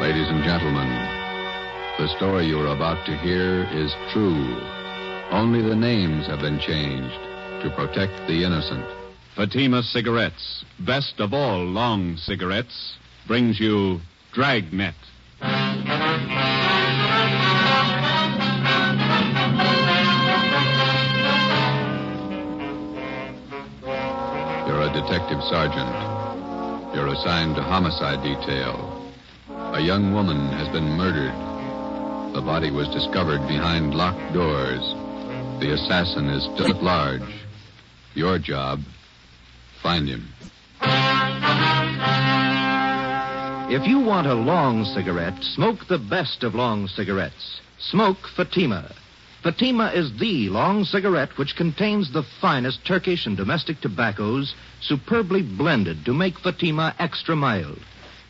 Ladies and gentlemen, the story you are about to hear is true. Only the names have been changed to protect the innocent. Fatima Cigarettes, best of all long cigarettes, brings you Dragnet. You're a detective sergeant. You're assigned to homicide detail. A young woman has been murdered. The body was discovered behind locked doors. The assassin is still at large. Your job, find him. If you want a long cigarette, smoke the best of long cigarettes. Smoke Fatima. Fatima is the long cigarette which contains the finest Turkish and domestic tobaccos superbly blended to make Fatima extra mild.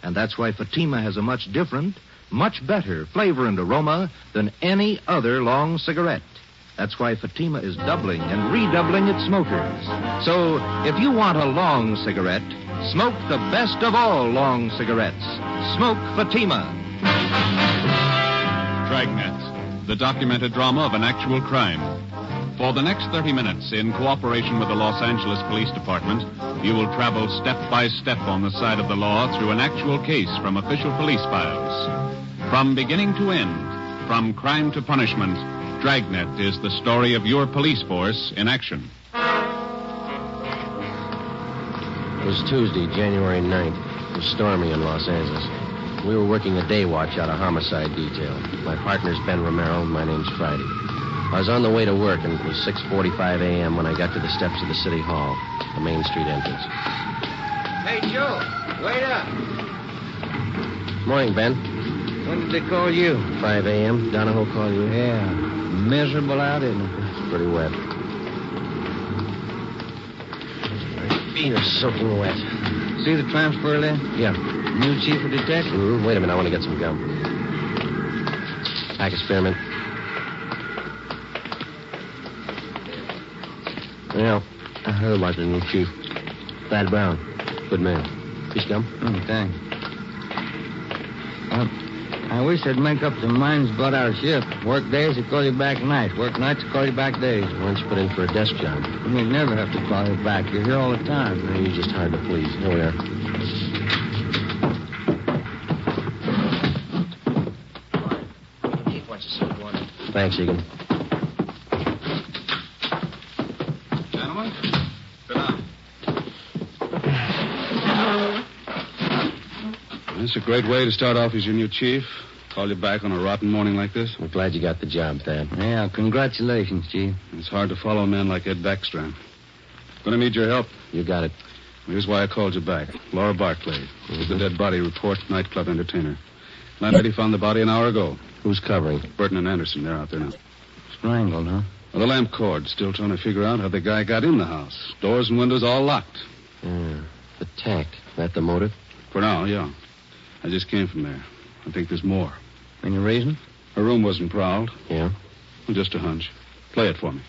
And that's why Fatima has a much different, much better flavor and aroma than any other long cigarette. That's why Fatima is doubling and redoubling its smokers. So, if you want a long cigarette, smoke the best of all long cigarettes. Smoke Fatima. Dragnet, the documented drama of an actual crime. For the next 30 minutes, in cooperation with the Los Angeles Police Department, you will travel step by step on the side of the law through an actual case from official police files. From beginning to end, from crime to punishment, Dragnet is the story of your police force in action. It was Tuesday, January 9th. It was stormy in Los Angeles. We were working a day watch out of homicide detail. My partner's Ben Romero, and my name's Friday. I was on the way to work, and it was 6:45 a.m. when I got to the steps of the City Hall, the Main Street entrance. Hey, Joe, wait up. Morning, Ben. When did they call you? 5 a.m. Donahoe called you? Yeah, miserable out, isn't it? It's pretty wet. My feet are soaking wet. See the transfer there? Yeah. New chief of detectives? Wait a minute, I want to get some gum. Pack of spearmint. Yeah, I heard about the new chief. Thad Brown. Good man. Piece of gum? Thanks. I wish they'd make up their minds about our shift. Work days, they call you back nights. Work nights, they call you back days. Why don't you put in for a desk job? We never have to call you back. You're here all the time. No, you're just hard to please. Here we are. Chief wants to see you one. Thanks, Egan. Gentlemen, sit down. It's a great way to start off as your new chief. Call you back on a rotten morning like this. We're glad you got the job, Thad. Yeah, congratulations, Chief. It's hard to follow a man like Ed Backstrom. Gonna need your help. You got it. Here's why I called you back. Laura Barclay. The dead body report, nightclub entertainer. Landlady found the body an hour ago. Who's covering? Burton and Anderson, they're out there now. Strangled, huh? Well, the lamp cord. Still trying to figure out how the guy got in the house. Doors and windows all locked. Yeah. The tact. That the motive? For now, yeah. I just came from there. I think there's more. Any reason? Her room wasn't prowled. Yeah? Well, just a hunch. Play it for me.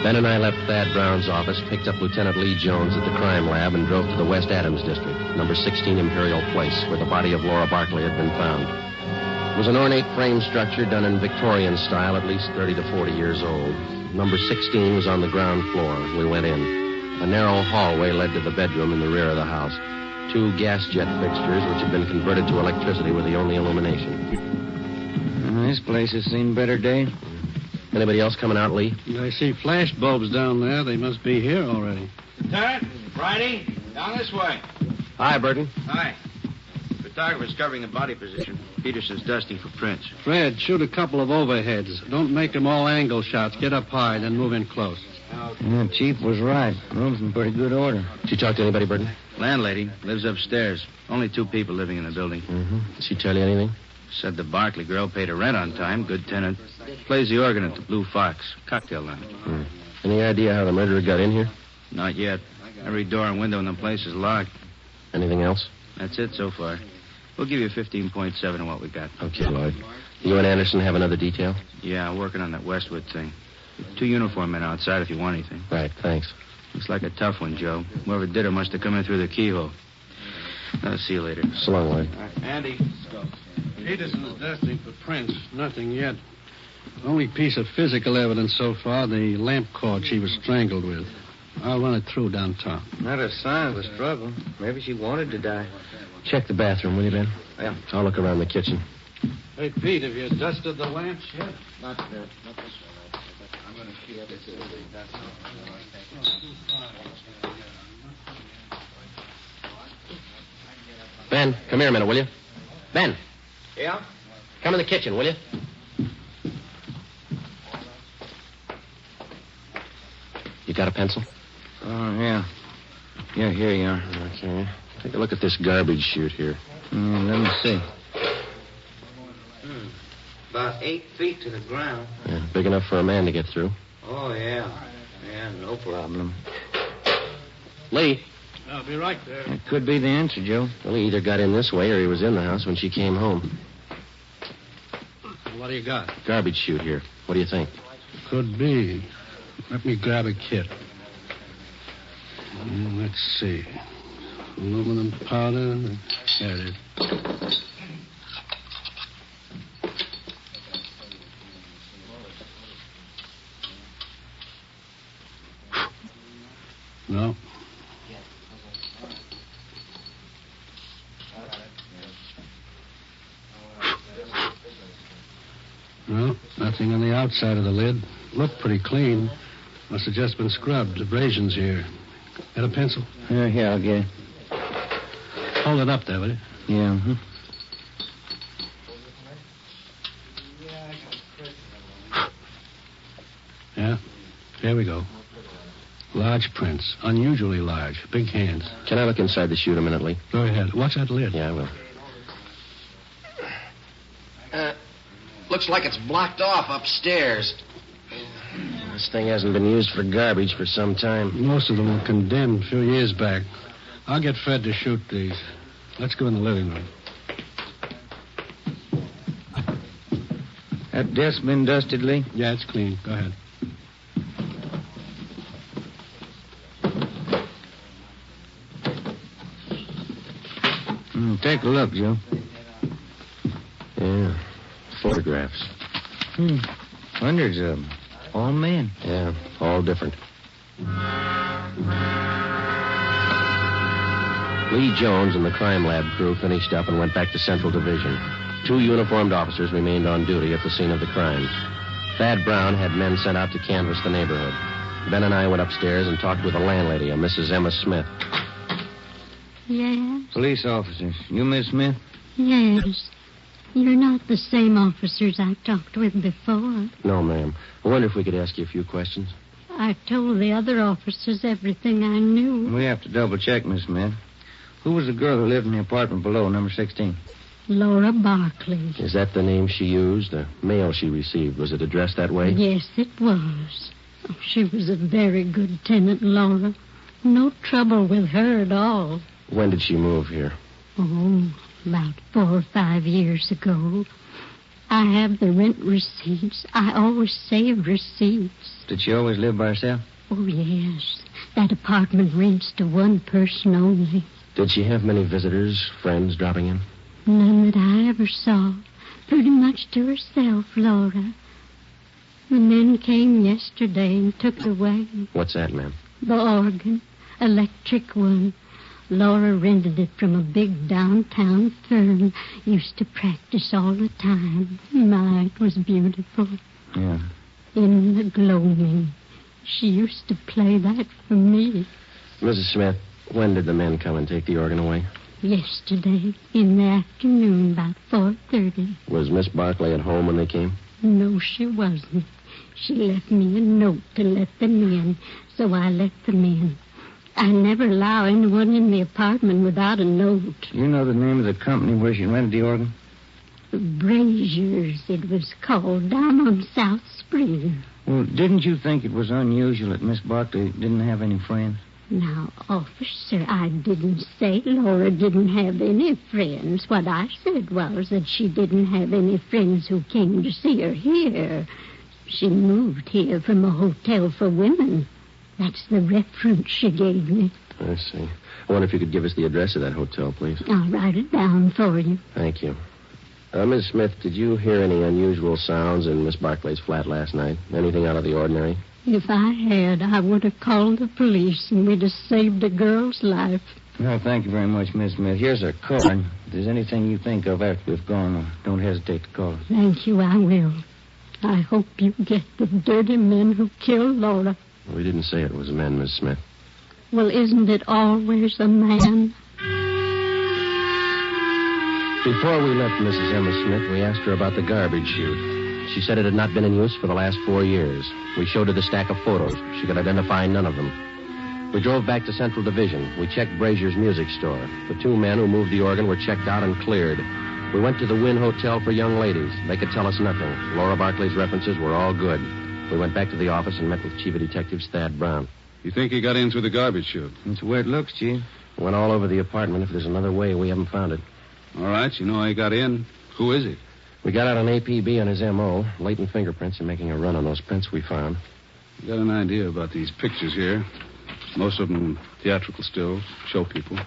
Ben and I left Thad Brown's office, picked up Lieutenant Lee Jones at the crime lab, and drove to the West Adams district, number 16 Imperial Place, where the body of Laura Barclay had been found. It was an ornate frame structure done in Victorian style, at least 30 to 40 years old. Number 16 was on the ground floor. We went in. A narrow hallway led to the bedroom in the rear of the house. 2 gas jet fixtures, which had been converted to electricity, were the only illumination. This place has seen better days. Anybody else coming out, Lee? I see flash bulbs down there. They must be here already. Lieutenant, Friday, down this way. Hi, Burton. Hi. Photographer's covering the body position. Peterson's dusting for prints. Fred, shoot a couple of overheads. Don't make them all angle shots. Get up high, then move in close. Yeah, Chief was right. Room's in pretty good order. Did you talk to anybody, Burton? Landlady lives upstairs. Only 2 people living in the building. Mm-hmm. Did she tell you anything? Said the Barclay girl paid her rent on time. Good tenant. Plays the organ at the Blue Fox. Cocktail lounge. Any idea how the murderer got in here? Not yet. Every door and window in the place is locked. Anything else? That's it so far. We'll give you 15.7 on what we got. Okay, Lloyd. You and Anderson have another detail? Yeah, working on that Westwood thing. 2 uniform men outside if you want anything. Right, thanks. Looks like a tough one, Joe. Whoever did it must have come in through the keyhole. See you later. So long, Lloyd. Andy. Peterson's dusting for prints. Nothing yet. Only piece of physical evidence so far, the lamp cord she was strangled with. I'll run it through downtown. Not a sign of a struggle. Maybe she wanted to die. Check the bathroom, will you, Ben? Yeah. I'll look around the kitchen. Hey, Pete, have you dusted the lamps yet? Not this way. I'm going to keep this. Ben, come here a minute, will you? Ben, Yeah? come in the kitchen, will you? You got a pencil? Oh, yeah. Yeah, here you are. Okay. Take a look at this garbage chute here. Let me see. About 8 feet to the ground. Yeah, big enough for a man to get through. Oh, yeah. Yeah, no problem. Lee. I'll be right there. That could be the answer, Joe. Well, he either got in this way or he was in the house when she came home. What do you got? Garbage chute here. What do you think? Could be. Let me grab a kit. Let's see. Aluminum powder. There it is. No. No, nothing on the outside of the lid. Looked pretty clean. Must have just been scrubbed. Abrasions here. Got a pencil? Here, I'll get it. Hold it up there, will you? Yeah, Yeah. There we go. Large prints. Unusually large. Big hands. Can I look inside the chute a minute, Lee? Go ahead. Watch that lid. Yeah, I will. Looks like it's blocked off upstairs. This thing hasn't been used for garbage for some time. Most of them were condemned a few years back. I'll get Fred to shoot these. Let's go in the living room. That desk been dusted, Lee? Yeah, it's clean. Go ahead. Take a look, Joe. Yeah. Photographs. Hundreds of them. All men. Yeah, all different. Lee Jones and the crime lab crew finished up and went back to Central Division. 2 uniformed officers remained on duty at the scene of the crimes. Thad Brown had men sent out to canvass the neighborhood. Ben and I went upstairs and talked with the landlady, a Mrs. Emma Smith. Yes? Police officers. You Miss Smith? Yes. You're not the same officers I talked with before. No, ma'am. I wonder if we could ask you a few questions. I told the other officers everything I knew. We have to double check, Miss Smith. Who was the girl who lived in the apartment below, number 16? Laura Barkley. Is that the name she used? The mail she received, was it addressed that way? Yes, it was. Oh, she was a very good tenant, Laura. No trouble with her at all. When did she move here? Oh, about 4 or 5 years ago. I have the rent receipts. I always save receipts. Did she always live by herself? Oh, yes. That apartment rents to one person only. Did she have many visitors, friends dropping in? None that I ever saw. Pretty much to herself, Laura. The men came yesterday and took it away. What's that, ma'am? The organ. Electric one. Laura rented it from a big downtown firm. Used to practice all the time. My, it was beautiful. Yeah. In the gloaming. She used to play that for me. Mrs. Smith, when did the men come and take the organ away? Yesterday, in the afternoon, about 4:30. Was Miss Barkley at home when they came? No, she wasn't. She left me a note to let them in, so I let them in. I never allow anyone in the apartment without a note. You know the name of the company where she rented the organ? Braziers, it was called, down on South Spring. Well, didn't you think it was unusual that Miss Barkley didn't have any friends? Now, officer, I didn't say Laura didn't have any friends. What I said was that she didn't have any friends who came to see her here. She moved here from a hotel for women. That's the reference she gave me. I see. I wonder if you could give us the address of that hotel, please. I'll write it down for you. Thank you. Miss Smith, did you hear any unusual sounds in Miss Barclay's flat last night? Anything out of the ordinary? If I had, I would have called the police, and we'd have saved a girl's life. Well, thank you very much, Miss Smith. Here's a card. If there's anything you think of after we've gone, don't hesitate to call us. Thank you, I will. I hope you get the dirty men who killed Laura. We didn't say it was men, Miss Smith. Well, isn't it always a man? Before we left Mrs. Emma Smith, we asked her about the garbage chute. She said it had not been in use for the last 4 years. We showed her the stack of photos. She could identify none of them. We drove back to Central Division. We checked Brazier's music store. The 2 men who moved the organ were checked out and cleared. We went to the Wynn Hotel for young ladies. They could tell us nothing. Laura Barclay's references were all good. We went back to the office and met with Chief of Detectives Thad Brown. You think he got in through the garbage chute? That's the way it looks, Chief. Went all over the apartment. If there's another way, we haven't found it. All right, you know how he got in. Who is he? We got out an APB on his M.O., latent fingerprints, and making a run on those prints we found. You got an idea about these pictures here. Most of them theatrical stills, show people.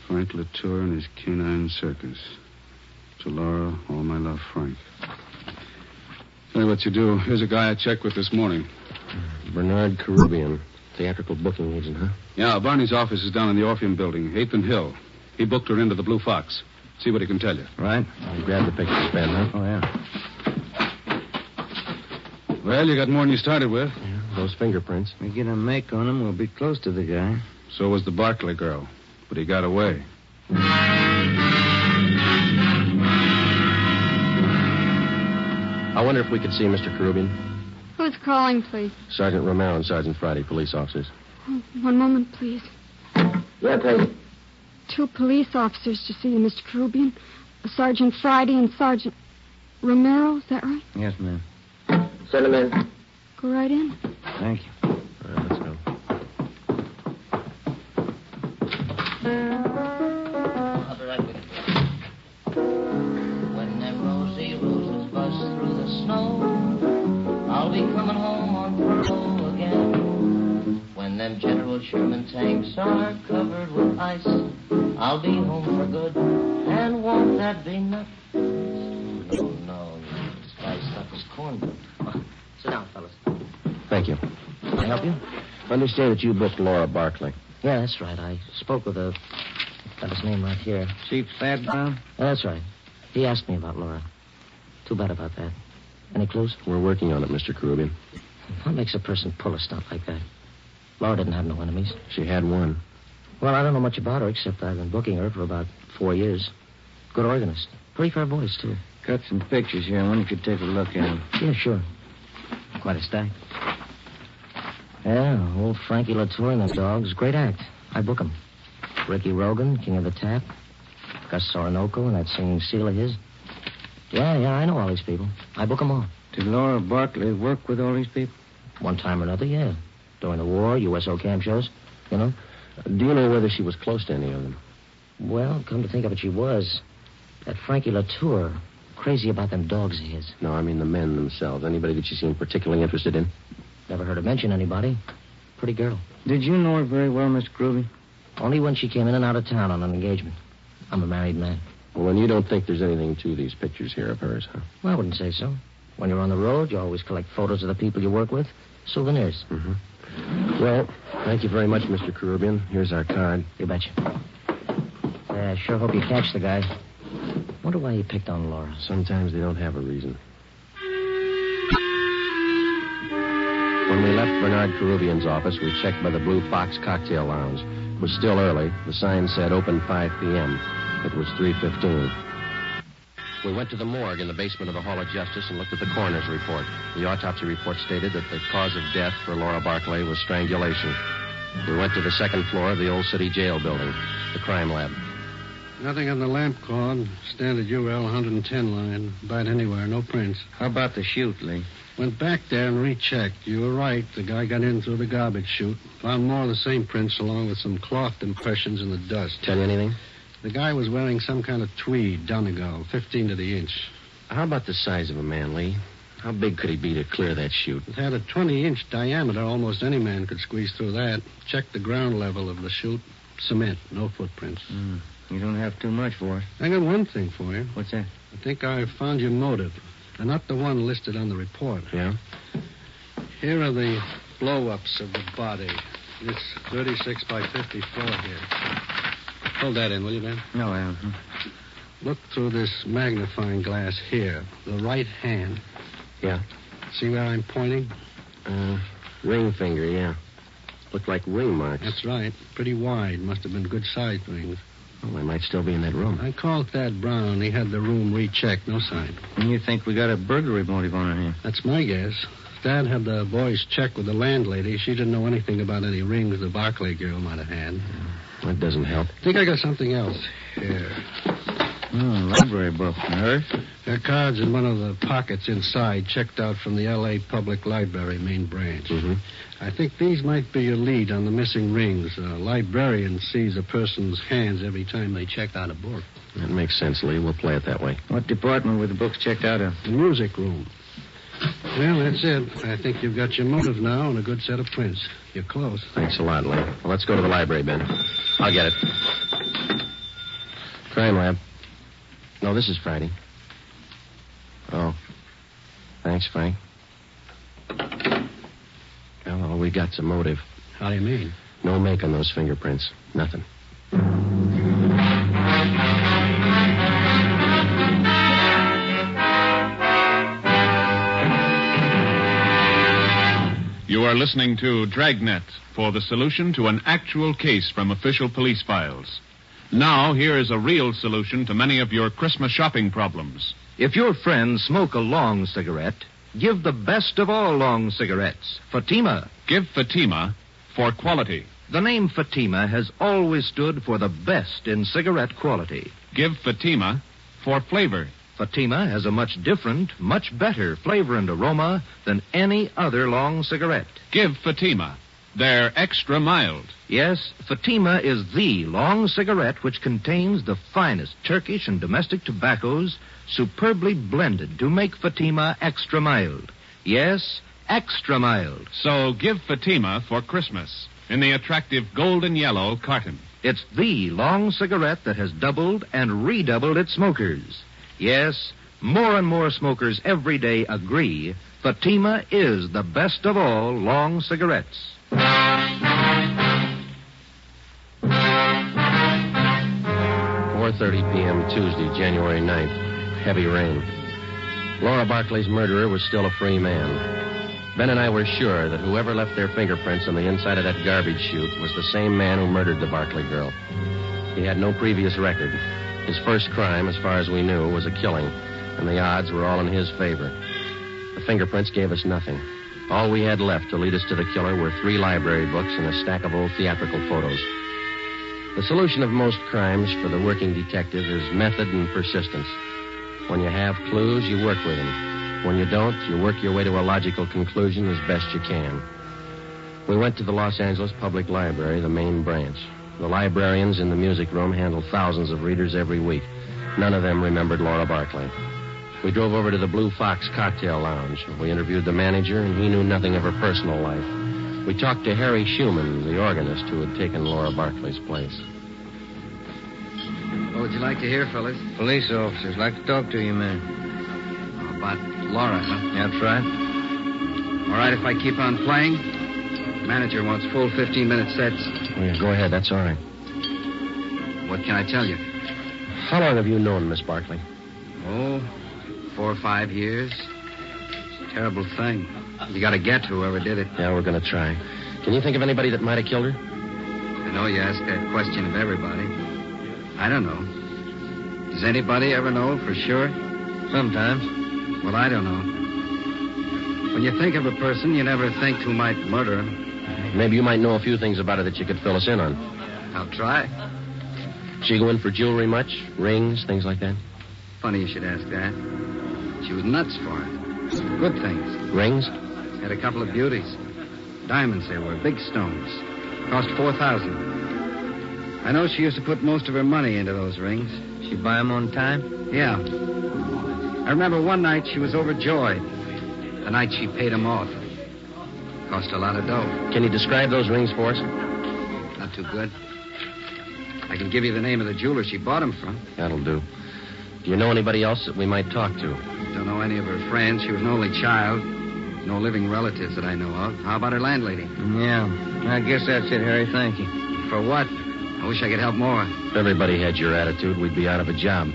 Frank Latour and his canine circus. To Laura, all my love, Frank. Tell you what you do. Here's a guy I checked with this morning. Bernard Caribbean, theatrical booking agent, huh? Yeah, Barney's office is down in the Orpheum building, 8th and Hill. He booked her into the Blue Fox. See what he can tell you. Right. You grabbed the pictures, Ben, huh? Oh, yeah. Well, you got more than you started with. Yeah, those fingerprints. We get a make on him, we'll be close to the guy. So was the Barclay girl. But he got away. I wonder if we could see Mr. Caribbean. Who's calling, please? Sergeant Romero and Sergeant Friday, police officers. Oh, one moment, please. Yeah, please. 2 police officers to see you, Mr. Caribbean. Sergeant Friday and Sergeant Romero, is that right? Yes, ma'am. Send him in. Go right in. Thank you. All right, let's go. I'll be right with you. When them rosy roses bust through the snow, I'll be coming home on furlough again. When them General Sherman tanks are covered with ice, I'll be home for good, and won't that be nuts? No, this guy's stuff is cornbread. Sit down, fellas. Thank you. Can I help you? I understand that you booked Laura Barclay. Yeah, that's right. I spoke with a... Got his name right here. Chief Thad Brown? Yeah, that's right. He asked me about Laura. Too bad about that. Any clues? We're working on it, Mr. Caribbean. What makes a person pull a stunt like that? Laura didn't have no enemies. She had one. Well, I don't know much about her, except I've been booking her for about 4 years. Good organist. Pretty fair voice, too. Got some pictures here. I wonder if you could take a look at them. Yeah, sure. Quite a stack. Yeah, old Frankie Latour and the dogs. Great act. I book 'em. Ricky Rogan, King of the Tap. Gus Orinoco and that singing seal of his. Yeah, I know all these people. I book 'em all. Did Laura Barclay work with all these people? One time or another, yeah. During the war, USO camp shows, you know. Do you know whether she was close to any of them? Well, come to think of it, she was. That Frankie Latour, crazy about them dogs of his. No, I mean the men themselves. Anybody that she seemed particularly interested in? Never heard her mention anybody. Pretty girl. Did you know her very well, Mr. Groovy? Only when she came in and out of town on an engagement. I'm a married man. Well, then you don't think there's anything to these pictures here of hers, huh? Well, I wouldn't say so. When you're on the road, you always collect photos of the people you work with. Souvenirs. Mm-hmm. Well, thank you very much, Mr. Caribbean. Here's our card. You betcha. I sure hope you catch the guy. Wonder why he picked on Laura. Sometimes they don't have a reason. When we left Bernard Caribbean's office, we checked by the Blue Fox Cocktail Lounge. It was still early. The sign said open 5 p.m. It was 3:15. We went to the morgue in the basement of the Hall of Justice and looked at the coroner's report. The autopsy report stated that the cause of death for Laura Barclay was strangulation. We went to the second floor of the old city jail building, the crime lab. Nothing on the lamp cord. Standard UL 110 line. Bite anywhere. No prints. How about the chute, Lee? Went back there and rechecked. You were right. The guy got in through the garbage chute. Found more of the same prints along with some cloth impressions in the dust. Tell you anything? The guy was wearing some kind of tweed, Donegal, 15 to the inch. How about the size of a man, Lee? How big could he be to clear that chute? It had a 20-inch diameter. Almost any man could squeeze through that. Check the ground level of the chute. Cement, no footprints. You don't have too much for it. I got one thing for you. What's that? I think I found your motive. And not the one listed on the report. Yeah? Here are the blow-ups of the body. This 36 by 54 here. Hold that in, will you, Ben? No, I don't. Look through this magnifying glass here. The right hand. Yeah. See where I'm pointing? Ring finger, yeah. Look like ring marks. That's right. Pretty wide. Must have been good-sized rings. Well, they might still be in that room. I called Thad Brown. He had the room rechecked. No sign. And you think we got a burglary motive on our hands? That's my guess. Thad had the boys check with the landlady. She didn't know anything about any rings the Barclay girl might have had. That doesn't help. I think I got something else. Here. Library book. Hers? There are cards in one of the pockets inside, checked out from the L.A. Public Library main branch. Mm-hmm. I think these might be your lead on the missing rings. A librarian sees a person's hands every time they check out a book. That makes sense, Lee. We'll play it that way. What department were the books checked out of? The music room. Well, that's it. I think you've got your motive now and a good set of prints. You're close. Thanks a lot, Lee. Well, let's go to the library, Ben. I'll get it. Crime lab. No, this is Friday. Oh. Thanks, Frank. Well, all we got's a motive. How do you mean? No make on those fingerprints. Nothing. You are listening to Dragnet for the solution to an actual case from official police files. Now, here is a real solution to many of your Christmas shopping problems. If your friends smoke a long cigarette, give the best of all long cigarettes, Fatima. Give Fatima for quality. The name Fatima has always stood for the best in cigarette quality. Give Fatima for flavor. Fatima has a much different, much better flavor and aroma than any other long cigarette. Give Fatima. They're extra mild. Yes, Fatima is the long cigarette which contains the finest Turkish and domestic tobaccos superbly blended to make Fatima extra mild. Yes, extra mild. So give Fatima for Christmas in the attractive golden yellow carton. It's the long cigarette that has doubled and redoubled its smokers. Yes, more and more smokers every day agree Fatima is the best of all long cigarettes. 4:30 p.m. Tuesday, January 9th. Heavy rain. Laura Barclay's murderer was still a free man. Ben and I were sure that whoever left their fingerprints on the inside of that garbage chute was the same man who murdered the Barclay girl. He had no previous record. His first crime, as far as we knew, was a killing, and the odds were all in his favor. The fingerprints gave us nothing. All we had left to lead us to the killer were 3 library books and a stack of old theatrical photos. The solution of most crimes for the working detective is method and persistence. When you have clues, you work with them. When you don't, you work your way to a logical conclusion as best you can. We went to the Los Angeles Public Library, the main branch. The librarians in the music room handle thousands of readers every week. None of them remembered Laura Barclay. We drove over to the Blue Fox Cocktail Lounge. We interviewed the manager, and he knew nothing of her personal life. We talked to Harry Schumann, the organist who had taken Laura Barclay's place. What would you like to hear, fellas? Police officers like to talk to you, man. About Laura, huh? That's right. All right, if I keep on playing? Manager wants full 15-minute sets. Oh, yeah, go ahead. That's all right. What can I tell you? How long have you known Miss Barclay? Oh, 4 or 5 years. It's a terrible thing. You got to get whoever did it. Yeah, we're going to try. Can you think of anybody that might have killed her? I know you ask that question of everybody. I don't know. Does anybody ever know for sure? Sometimes. Well, I don't know. When you think of a person, you never think who might murder him. Maybe you might know a few things about her that you could fill us in on. I'll try. She go in for jewelry much? Rings, things like that? Funny you should ask that. She was nuts for it. Good things. Rings? Had a couple of beauties. Diamonds they were, big stones. Cost $4,000. I know she used to put most of her money into those rings. She buy them on time? Yeah. I remember one night she was overjoyed. The night she paid him off. Cost a lot of dough. Can you describe those rings for us? Not too good. I can give you the name of the jeweler she bought them from. That'll do. Do you know anybody else that we might talk to? Don't know any of her friends. She was an only child. No living relatives that I know of. How about her landlady? Yeah, I guess that's it, Harry. Thank you. For what? I wish I could help more. If everybody had your attitude, we'd be out of a job.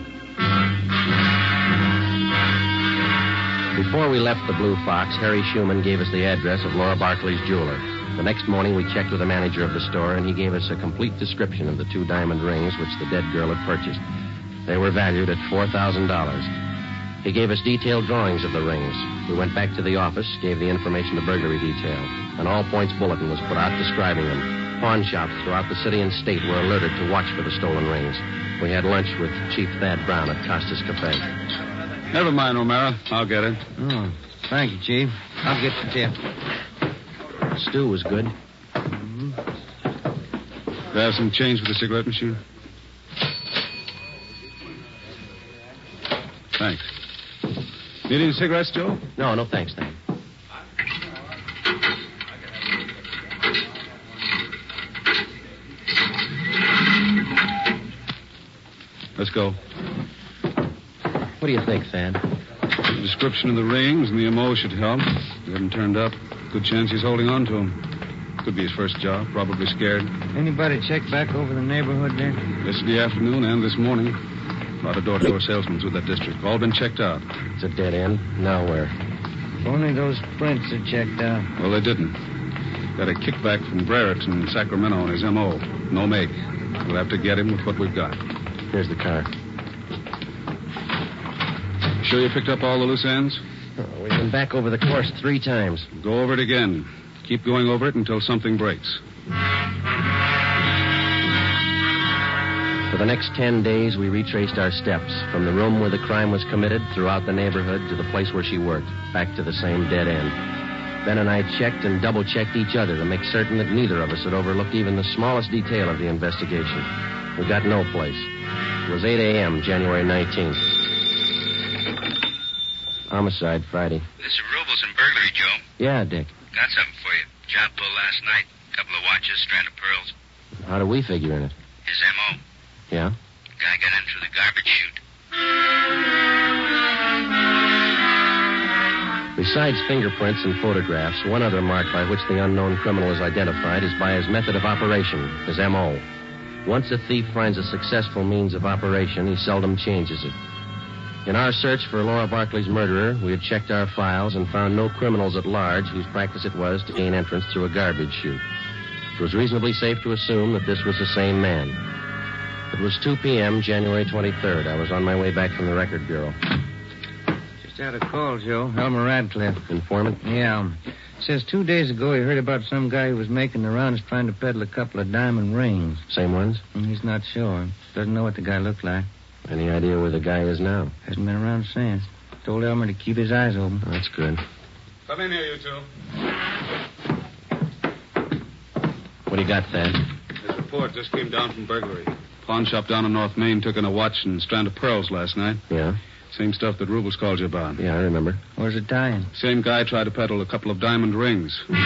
Before we left the Blue Fox, Harry Schumann gave us the address of Laura Barkley's jeweler. The next morning, we checked with the manager of the store, and he gave us a complete description of the 2 diamond rings which the dead girl had purchased. They were valued at $4,000. He gave us detailed drawings of the rings. We went back to the office, gave the information to burglary detail. An all-points bulletin was put out describing them. Pawn shops throughout the city and state were alerted to watch for the stolen rings. We had lunch with Chief Thad Brown at Costa's Cafe. Never mind, O'Mara. I'll get it. Oh, thank you, Chief. I'll get the tip. Stew was good. Do you have some change for the cigarette machine? Thanks. Need any cigarettes, Joe? No, thanks, Thad. Let's go. What do you think, Thad? The description of the rings and the MO should help. He hasn't turned up. Good chance he's holding on to them. Could be his first job. Probably scared. Anybody check back over the neighborhood there? Yesterday afternoon and this morning. A lot of door-to-door salesmen through that district. All been checked out. It's a dead end. Now where? If only those prints are checked out. Well, they didn't. Got a kickback from Brereton in Sacramento on his MO. No make. We'll have to get him with what we've got. Here's the car. Sure you picked up all the loose ends? Oh, we've been back over the course 3 times. Go over it again. Keep going over it until something breaks. For the next 10 days, we retraced our steps from the room where the crime was committed throughout the neighborhood to the place where she worked, back to the same dead end. Ben and I checked and double-checked each other to make certain that neither of us had overlooked even the smallest detail of the investigation. We got no place. It was 8 a.m., January 19th. Homicide, Friday. This is Rubles and burglary, Joe. Yeah, Dick. Got something for you. Job pulled last night. Couple of watches, strand of pearls. How do we figure in it? His M.O. Yeah? Guy got in through the garbage chute. Besides fingerprints and photographs, one other mark by which the unknown criminal is identified is by his method of operation, his M.O. Once a thief finds a successful means of operation, he seldom changes it. In our search for Laura Barkley's murderer, we had checked our files and found no criminals at large whose practice it was to gain entrance through a garbage chute. It was reasonably safe to assume that this was the same man. It was 2 p.m., January 23rd. I was on my way back from the Record Bureau. Just had a call, Joe. Elmer Radcliffe. Informant? Yeah. Says 2 days ago he heard about some guy who was making the rounds trying to peddle a couple of diamond rings. Same ones? He's not sure. Doesn't know what the guy looked like. Any idea where the guy is now? Hasn't been around since. Told Elmer to keep his eyes open. Oh, that's good. Come in here, you two. What do you got, Thad? This report just came down from burglary. Pawn shop down on North Main took in a watch and strand of pearls last night. Yeah? Same stuff that Rubles called you about. Yeah, I remember. Where's it tying? Same guy tried to peddle a couple of diamond rings. 10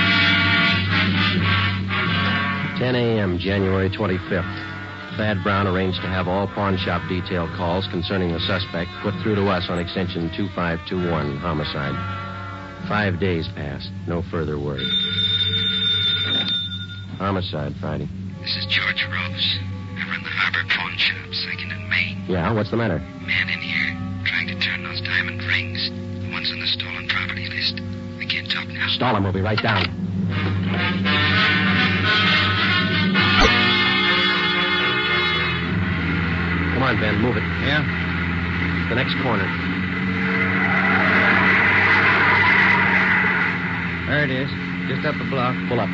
a.m., January 25th. Thad Brown arranged to have all pawn shop detail calls concerning the suspect put through to us on extension 2521, homicide. 5 days passed. No further word. Homicide, Friday. This is George Rose. I run the Harbor Pawn Shop, 2nd and Main. Yeah, what's the matter? Man in here, trying to turn those diamond rings. The ones on the stolen property list. I can't talk now. Stall him. We'll be right down. Come on, Ben. Move it. Yeah? The next corner. There it is. Just up the block. Pull up.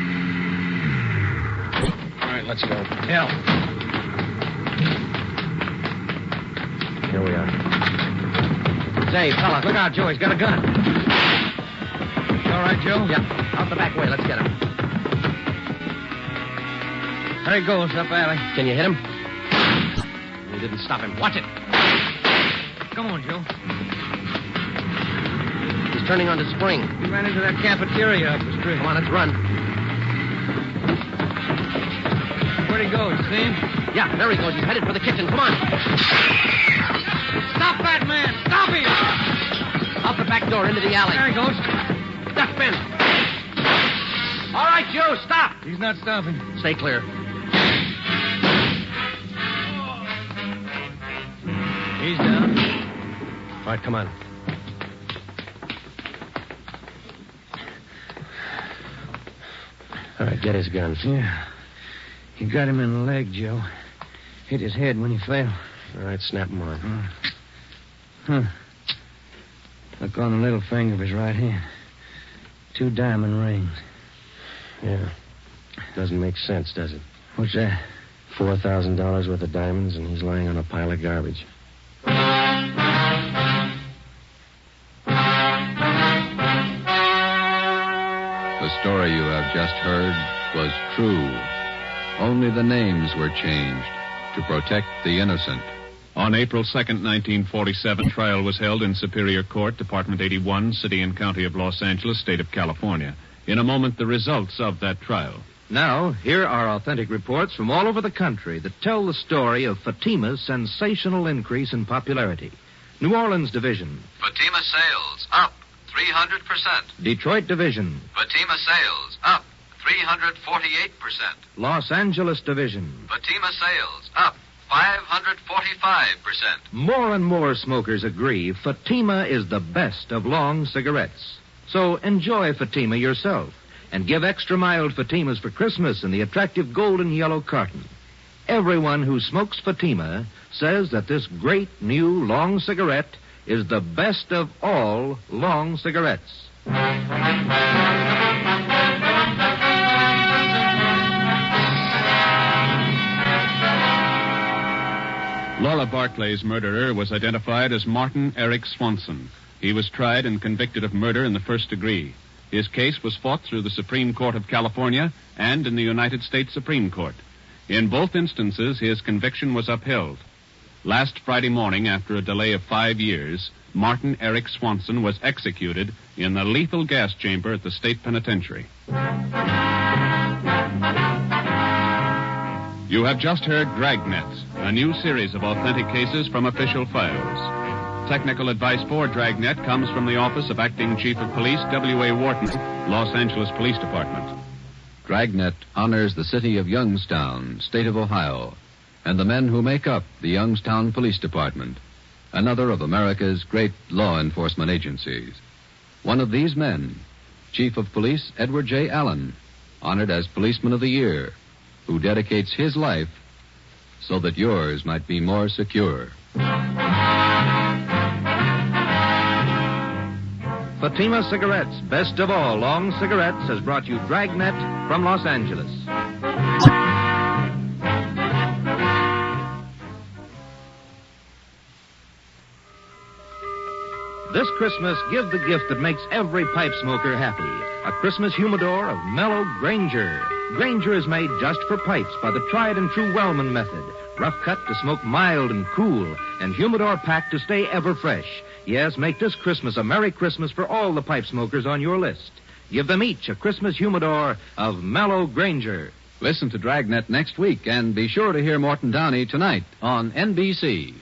All right, let's go. Yeah. Here we are. Say, fella, look out, Joe. He's got a gun. You all right, Joe? Yeah. Out the back way. Let's get him. There he goes, up alley. Can you hit him? We didn't stop him. Watch it. Come on, Joe. He's turning onto Spring. He ran into that cafeteria up the street. Come on, let's run. Where'd he go? You see him? Yeah, there he goes. He's headed for the kitchen. Come on. Stop that man! Stop him! Out the back door into the alley. There he goes. Duck, Ben. All right, Joe, stop. He's not stopping. Stay clear. He's down. All right, come on. All right, get his guns. Yeah. He got him in the leg, Joe. Hit his head when he fell. All right, snap him on. Huh. Look on the little finger of his right hand. 2 diamond rings. Yeah. Doesn't make sense, does it? What's that? $4,000 worth of diamonds, and he's lying on a pile of garbage. The story you have just heard was true. Only the names were changed to protect the innocent. On April 2nd, 1947, trial was held in Superior Court, Department 81, City and County of Los Angeles, State of California. In a moment, the results of that trial. Now, here are authentic reports from all over the country that tell the story of Fatima's sensational increase in popularity. New Orleans Division. Fatima sales up 300%. Detroit Division. Fatima sales up 348%. Los Angeles Division. Fatima sales up 545%. More and more smokers agree Fatima is the best of long cigarettes. So enjoy Fatima yourself and give extra mild Fatimas for Christmas in the attractive golden yellow carton. Everyone who smokes Fatima says that this great new long cigarette is the best of all long cigarettes. Laura Barclay's murderer was identified as Martin Eric Swanson. He was tried and convicted of murder in the first degree. His case was fought through the Supreme Court of California and in the United States Supreme Court. In both instances, his conviction was upheld. Last Friday morning, after a delay of 5 years, Martin Eric Swanson was executed in the lethal gas chamber at the state penitentiary. You have just heard Dragnet, a new series of authentic cases from official files. Technical advice for Dragnet comes from the Office of Acting Chief of Police W.A. Wharton, Los Angeles Police Department. Dragnet honors the city of Youngstown, state of Ohio, and the men who make up the Youngstown Police Department, another of America's great law enforcement agencies. One of these men, Chief of Police Edward J. Allen, honored as Policeman of the Year, who dedicates his life so that yours might be more secure. Fatima Cigarettes, best of all long cigarettes, has brought you Dragnet from Los Angeles. This Christmas, give the gift that makes every pipe smoker happy. A Christmas humidor of mellow Granger. Granger is made just for pipes by the tried and true Wellman method. Rough cut to smoke mild and cool, and humidor packed to stay ever fresh. Yes, make this Christmas a Merry Christmas for all the pipe smokers on your list. Give them each a Christmas humidor of mellow Granger. Listen to Dragnet next week, and be sure to hear Morton Downey tonight on NBC.